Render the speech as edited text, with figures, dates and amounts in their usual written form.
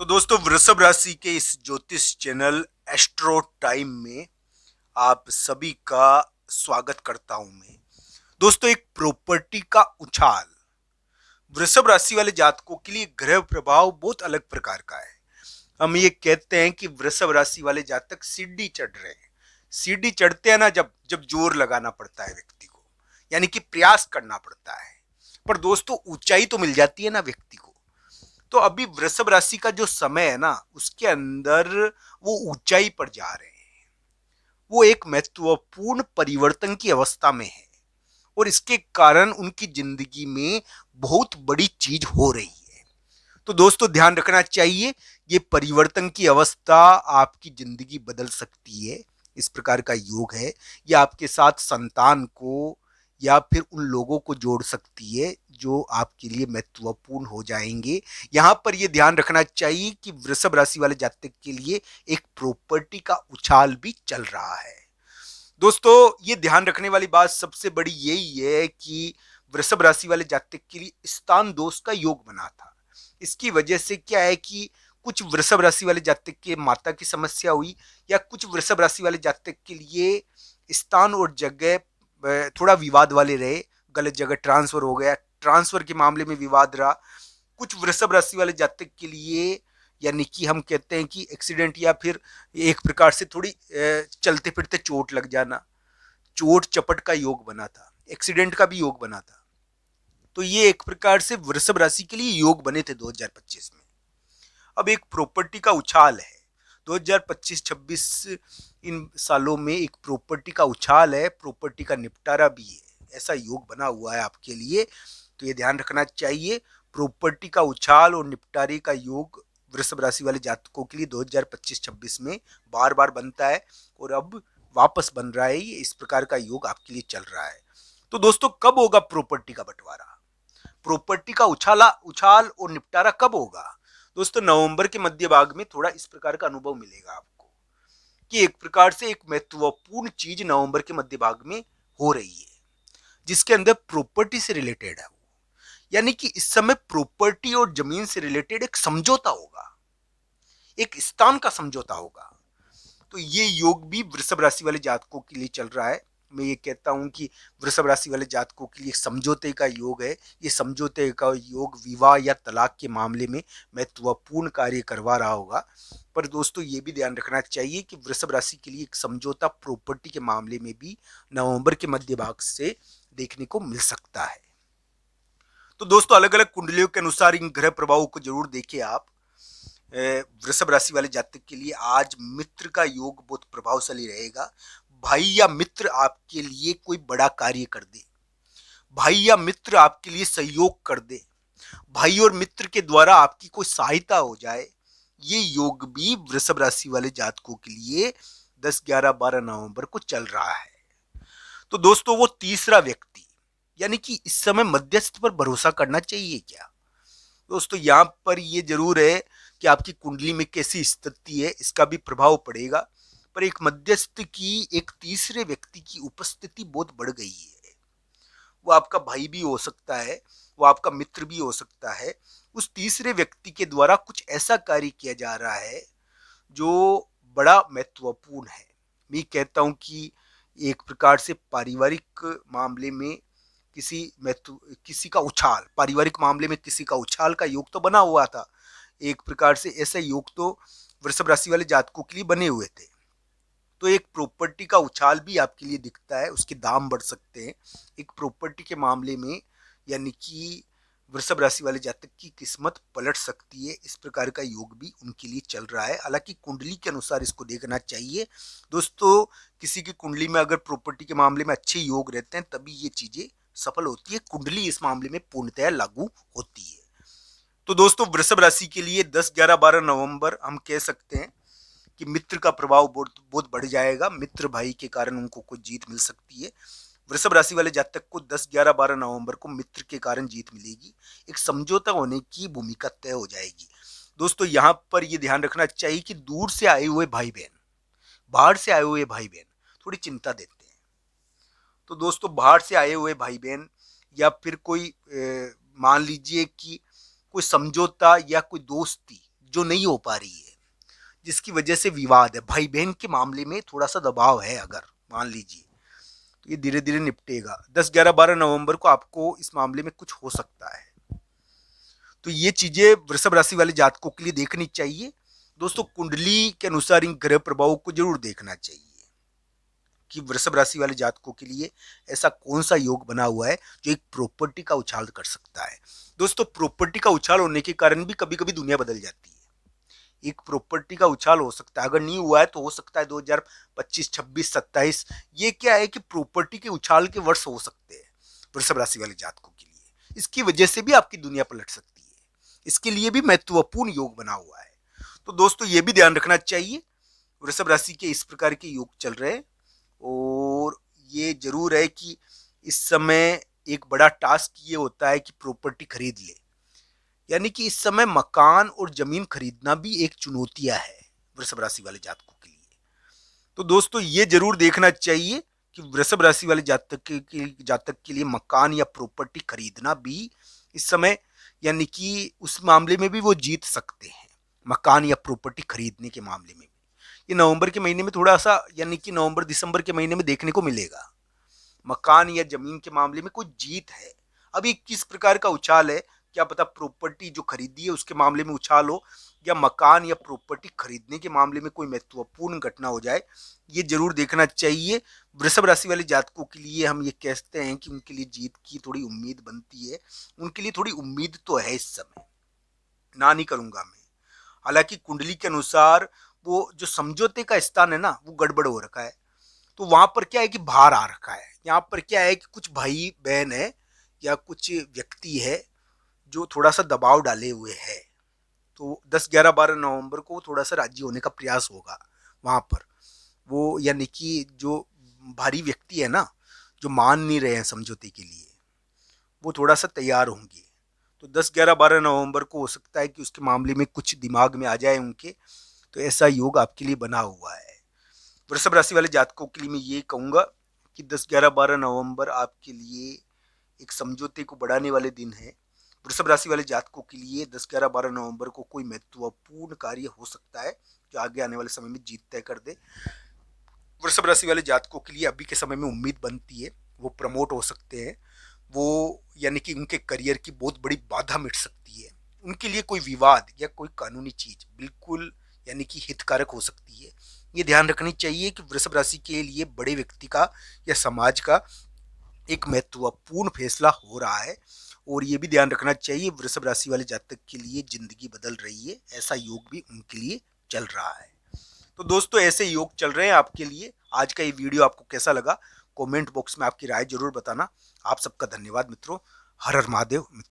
तो दोस्तों वृषभ राशि के इस ज्योतिष चैनल एस्ट्रो टाइम में आप सभी का स्वागत करता हूं मैं। दोस्तों एक प्रॉपर्टी का उछाल वृषभ राशि वाले जातकों के लिए ग्रह प्रभाव बहुत अलग प्रकार का है। हम ये कहते हैं कि वृषभ राशि वाले जातक सीढ़ी चढ़ रहे हैं। सीढ़ी चढ़ते हैं ना, जब जब जोर लगाना पड़ता है व्यक्ति को, यानी कि प्रयास करना पड़ता है। पर दोस्तों ऊंचाई तो मिल जाती है ना व्यक्ति को। तो अभी वृषभ राशि का जो समय है ना, उसके अंदर वो ऊंचाई पर जा रहे हैं। वो एक महत्वपूर्ण परिवर्तन की अवस्था में है और इसके कारण उनकी जिंदगी में बहुत बड़ी चीज हो रही है। तो दोस्तों ध्यान रखना चाहिए, ये परिवर्तन की अवस्था आपकी जिंदगी बदल सकती है। इस प्रकार का योग है। ये आपके साथ संतान को या फिर उन लोगों को जोड़ सकती है जो आपके लिए महत्वपूर्ण हो जाएंगे। यहां पर यह ध्यान रखना चाहिए कि वृषभ राशि वाले जातक के लिए एक प्रॉपर्टी का उछाल भी चल रहा है। दोस्तों ये ध्यान रखने वाली बात सबसे बड़ी यही है कि वृषभ राशि वाले जातक के लिए स्थान दोष का योग बना था। इसकी वजह से क्या है कि कुछ वृषभ राशि वाले जातक के माता की समस्या हुई, या कुछ वृषभ राशि वाले जातक के लिए स्थान और जगह थोड़ा विवाद वाले रहे। गलत जगह ट्रांसफर हो गया, ट्रांसफर के मामले में विवाद रहा। कुछ वृषभ राशि वाले जातक के लिए, यानी कि हम कहते हैं कि एक्सीडेंट या फिर एक प्रकार से थोड़ी चलते फिरते चोट लग जाना, चोट चपट का योग बना था, एक्सीडेंट का भी योग बना था। तो ये एक प्रकार से वृषभ राशि के लिए योग बने थे 2025 में। अब एक प्रॉपर्टी का उछाल है 2025-26, इन सालों में एक प्रॉपर्टी का उछाल है, प्रॉपर्टी का निपटारा भी है। ऐसा योग बना हुआ है आपके लिए, तो ये ध्यान रखना चाहिए। प्रॉपर्टी का उछाल और निपटारे का योग वृषभ राशि वाले जातकों के लिए 2025-26 में बार बार बनता है और अब वापस बन रहा है। ये इस प्रकार का योग आपके लिए चल रहा है। तो दोस्तों कब होगा प्रॉपर्टी का बंटवारा, प्रॉपर्टी का उछाल और निपटारा कब होगा? दोस्तों नवंबर के मध्य भाग में थोड़ा इस प्रकार का अनुभव मिलेगा आपको कि एक प्रकार से एक महत्वपूर्ण चीज नवंबर के मध्य भाग में हो रही है, जिसके अंदर प्रॉपर्टी से रिलेटेड है। यानी कि इस समय प्रॉपर्टी और जमीन से रिलेटेड एक समझौता होगा, एक स्थान का समझौता होगा। तो ये योग भी वृषभ राशि वाले जातकों के लिए चल रहा है। मैं ये कहता हूं कि वृषभ राशि वाले जातकों के लिए समझौते का योग है। ये समझौते का योग विवाह या तलाक के मामले में महत्वपूर्ण कार्य करवा रहा होगा। पर दोस्तों ये भी ध्यान रखना चाहिए कि वृषभ राशि के लिए एक समझौता प्रॉपर्टी के मामले में भी नवंबर के मध्य भाग से देखने को मिल सकता है। तो दोस्तों अलग अलग कुंडलियों के अनुसार इन ग्रह प्रभावों को जरूर देखिए आप। वृषभ राशि वाले जातक के लिए आज मित्र का योग बहुत प्रभावशाली रहेगा। भाई या मित्र आपके लिए कोई बड़ा कार्य कर दे, भाई या मित्र आपके लिए सहयोग कर दे, भाई और मित्र के द्वारा आपकी कोई सहायता हो जाए, ये योग भी वृषभ राशि वाले जातकों के लिए 10, 11, 12 नवंबर को चल रहा है। तो दोस्तों वो तीसरा व्यक्ति, यानी कि इस समय मध्यस्थ पर भरोसा करना चाहिए क्या? दोस्तों यहाँ पर ये जरूर है कि आपकी कुंडली में कैसी स्थिति है, इसका भी प्रभाव पड़ेगा। पर एक मध्यस्थ की, एक तीसरे व्यक्ति की उपस्थिति बहुत बढ़ गई है। वो आपका भाई भी हो सकता है, वो आपका मित्र भी हो सकता है। उस तीसरे व्यक्ति के द्वारा कुछ ऐसा कार्य किया जा रहा है जो बड़ा महत्वपूर्ण है। मैं कहता हूं कि एक प्रकार से पारिवारिक मामले में किसी का उछाल, पारिवारिक मामले में किसी का उछाल का योग तो बना हुआ था। एक प्रकार से ऐसे योग तो वृषभ राशि वाले जातकों के लिए बने हुए थे। तो एक प्रॉपर्टी का उछाल भी आपके लिए दिखता है, उसके दाम बढ़ सकते हैं एक प्रॉपर्टी के मामले में। यानी कि वृषभ राशि वाले जातक की किस्मत पलट सकती है। इस प्रकार का योग भी उनके लिए चल रहा है। हालांकि कुंडली के अनुसार इसको देखना चाहिए। दोस्तों किसी की कुंडली में अगर प्रॉपर्टी के मामले में अच्छे योग रहते हैं तभी ये चीजें सफल होती है। कुंडली इस मामले में पूर्णतया लागू होती है। तो दोस्तों वृषभ राशि के लिए 10, 11, 12 नवंबर हम कह सकते हैं कि मित्र का प्रभाव बहुत बहुत बढ़ जाएगा। मित्र भाई के कारण उनको कुछ जीत मिल सकती है। वृषभ राशि वाले जातक को 10, 11, 12 नवंबर को मित्र के कारण जीत मिलेगी। एक समझौता होने की भूमिका तय हो जाएगी। दोस्तों यहाँ पर यह ध्यान रखना चाहिए कि दूर से आए हुए भाई बहन, बाहर से आए हुए भाई बहन थोड़ी चिंता देते हैं। तो दोस्तों बाहर से आए हुए भाई बहन या फिर कोई मान लीजिए कि कोई समझौता या कोई दोस्ती जो नहीं हो पा रही है, जिसकी वजह से विवाद है, भाई बहन के मामले में थोड़ा सा दबाव है, अगर मान लीजिए, तो ये धीरे धीरे निपटेगा। 10, 11, 12 नवंबर को आपको इस मामले में कुछ हो सकता है। तो ये चीजें वृषभ राशि वाले जातकों के लिए देखनी चाहिए। दोस्तों, कुंडली के अनुसार इन ग्रह प्रभावों को जरूर देखना चाहिए कि वृषभ राशि वाले जातकों के लिए ऐसा कौन सा योग बना हुआ है जो एक प्रॉपर्टी का उछाल कर सकता है। दोस्तों, प्रॉपर्टी का उछाल होने के कारण भी कभी कभी दुनिया बदल जाती है। एक प्रॉपर्टी का उछाल हो सकता है, अगर नहीं हुआ है तो हो सकता है 2025, 26, 27। ये क्या है कि प्रॉपर्टी के उछाल के वर्ष हो सकते हैं वृषभ राशि वाले जातकों के लिए। इसकी वजह से भी आपकी दुनिया पलट सकती है। इसके लिए भी महत्वपूर्ण योग बना हुआ है। तो दोस्तों, ये भी ध्यान रखना चाहिए, वृषभ राशि के इस प्रकार के योग चल रहे हैं। और ये जरूर है कि इस समय एक बड़ा टास्क ये होता है कि प्रॉपर्टी खरीद ले, यानी कि इस समय मकान और जमीन खरीदना भी एक चुनौतियां है वृषभ राशि वाले जातकों के लिए। तो दोस्तों, ये जरूर देखना चाहिए कि वृषभ राशि वाले जातक के लिए मकान या प्रॉपर्टी खरीदना भी इस समय, यानी कि उस मामले में भी वो जीत सकते हैं, मकान या प्रॉपर्टी खरीदने के मामले में भी। ये नवंबर के महीने में थोड़ा सा, यानी कि नवंबर दिसंबर के महीने में देखने को मिलेगा। मकान या जमीन के मामले में कोई जीत है। अभी किस प्रकार का उछाल है, क्या पता प्रॉपर्टी जो खरीदी है उसके मामले में उछाल हो, या मकान या प्रॉपर्टी खरीदने के मामले में कोई महत्वपूर्ण घटना हो जाए। ये जरूर देखना चाहिए। वृषभ राशि वाले जातकों के लिए हम ये कहते हैं कि उनके लिए जीत की थोड़ी उम्मीद बनती है। उनके लिए थोड़ी उम्मीद तो है इस समय, ना नहीं करूंगा मैं। हालांकि कुंडली के अनुसार वो जो समझौते का स्थान है ना, वो गड़बड़ हो रखा है। तो वहां पर क्या है कि भार आ रखा है। यहाँ पर क्या है कि कुछ भाई बहन है या कुछ व्यक्ति है जो थोड़ा सा दबाव डाले हुए है। तो 10, 11, 12 नवंबर को थोड़ा सा राजी होने का प्रयास होगा वहां पर। वो यानी कि जो भारी व्यक्ति है ना, जो मान नहीं रहे हैं समझौते के लिए, वो थोड़ा सा तैयार होंगे। तो 10, 11, 12 नवंबर को हो सकता है कि उसके मामले में कुछ दिमाग में आ जाए उनके। तो ऐसा योग आपके लिए बना हुआ है। वृषभ राशि वाले जातकों के लिए मैं ये कहूंगा कि 10, 11, 12 नवंबर आपके लिए एक समझौते को बढ़ाने वाले दिन है। वृषभ राशि वाले जातकों के लिए 10, 11, 12 नवंबर को कोई महत्वपूर्ण कार्य हो सकता है जो आगे आने वाले समय में जीत तय कर दे। वृषभ राशि वाले जातकों के लिए अभी के समय में उम्मीद बनती है, वो प्रमोट हो सकते हैं। वो यानी कि उनके करियर की बहुत बड़ी बाधा मिट सकती है। उनके लिए कोई विवाद या कोई कानूनी चीज बिल्कुल, यानी कि हितकारक हो सकती है। ये ध्यान रखनी चाहिए कि वृषभ राशि के लिए बड़े व्यक्ति का या समाज का एक महत्वपूर्ण फैसला हो रहा है। और ये भी ध्यान रखना चाहिए, वृषभ राशि वाले जातक के लिए जिंदगी बदल रही है, ऐसा योग भी उनके लिए चल रहा है। तो दोस्तों, ऐसे योग चल रहे हैं आपके लिए। आज का ये वीडियो आपको कैसा लगा, कमेंट बॉक्स में आपकी राय जरूर बताना। आप सबका धन्यवाद मित्रों। हर हर महादेव।